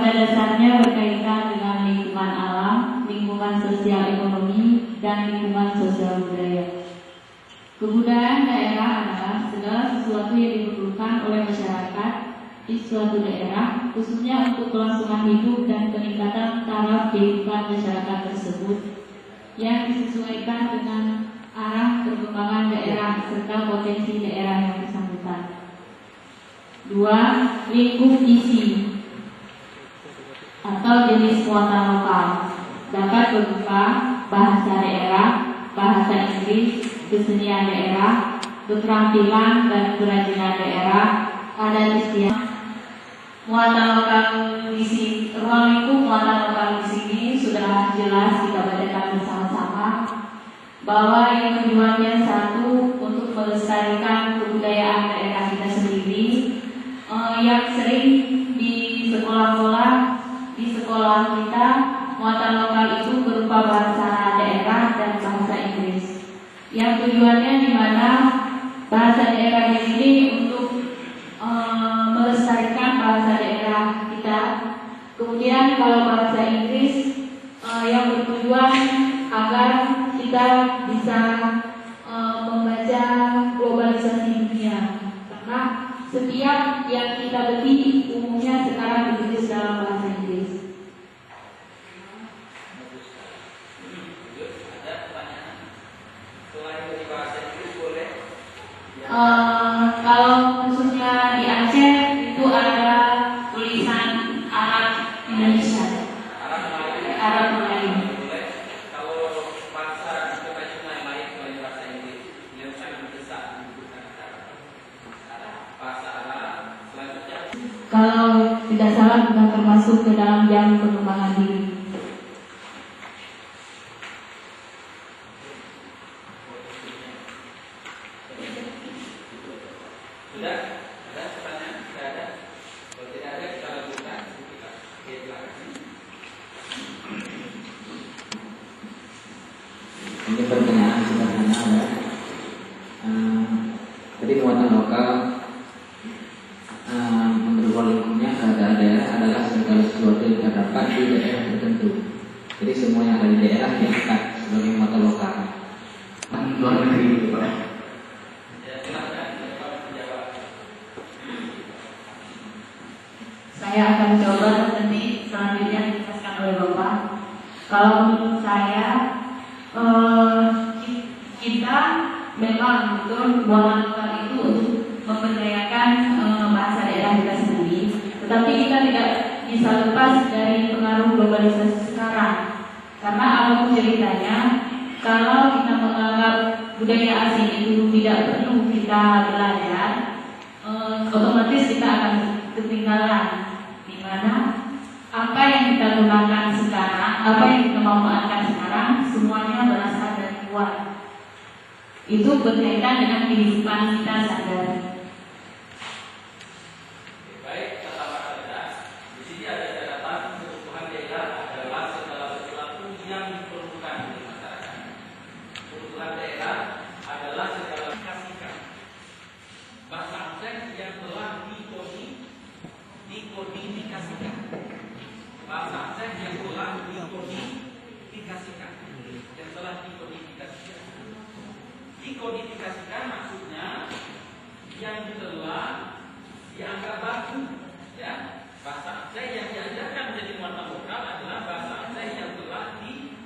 pada dasarnya berkaitan dengan lingkungan alam, lingkungan sosial ekonomi, dan lingkungan sosial budaya. Kebudayaan daerah adalah segala sesuatu yang diperlukan oleh masyarakat di suatu daerah, khususnya untuk kelangsungan hidup dan peningkatan taraf kehidupan masyarakat tersebut, yang disesuaikan dengan arah perkembangan daerah serta potensi daerah yang bersangkutan. 2. Lingkup isi atau jenis muatan lokal dapat berupa bahasa daerah, bahasa Inggris, kesenian daerah, keterampilan dan kerajinan daerah, adat istiadat. Muatan lokal di sini, ruang lingkup muatan lokal di sini sudah jelas kita bacakan bersama-sama bahwa yang tujuannya satu untuk melestarikan kebudayaan daerah kita sendiri, yang sering di sekolah kita muatan lokal itu berupa bahasa daerah dan bahasa Inggris. Yang tujuannya di mana bahasa daerah ini untuk melestarikan bahasa daerah kita. Kemudian kalau bahasa Inggris yang bertujuan agar kita bisa membaca globalisasi dunia, karena setiap yang kita beli umumnya sekarang ditulis dalam bahasa Inggris. Kalau khususnya di Aceh itu ada tulisan Arab Indonesia, Arab Melayu. Kalau bahasa internasional lain selain bahasa Inggris yang sangat besar bahasa Arab selanjutnya. Kalau tidak salah bukan termasuk ke dalam jam pengembangan diri. Sudah? Ada pertanyaan? Tidak ada? Kalau tidak ada kita lanjutkan. Ini pertanyaan sederhana ya. Jadi muatan lokal menurut lingkupnya keadaan daerah adalah segala sesuatu yang terdapat di daerah tertentu. Jadi semua yang ada di daerah diangkat sebagai muatan lokal. Luar negeri itu Pak. Saya akan coba nanti selanjutnya dijelaskan oleh Bapak. Kalau menurut saya, kita memang betul muatan lokal itu untuk memberdayakan bahasa daerah kita sendiri. Tetapi kita tidak bisa lepas dari pengaruh globalisasi sekarang. Karena apapun ceritanya, kalau kita menganggap budaya asing itu tidak perlu kita belajar, otomatis kita akan ketinggalan. Dimana apa yang kita gunakan sekarang, apa yang kita manfaatkan sekarang, semuanya berasal dari luar. Itu berkaitan dengan kehidupan kita sehari-hari. Baik, pertama saja. Di sini ada catatan kebutuhan daerah adalah segala sesuatu yang diperlukan oleh masyarakat. Kebutuhan daerah adalah segala kasihkan. Bahasa Aceh yang telah dikodifikasikan. Bahasa Aceh yang telah dikodifikasikan. Yang telah dikodifikasikan. Dikodifikasikan maksudnya yang telah dianggap baku, ya. Bahasa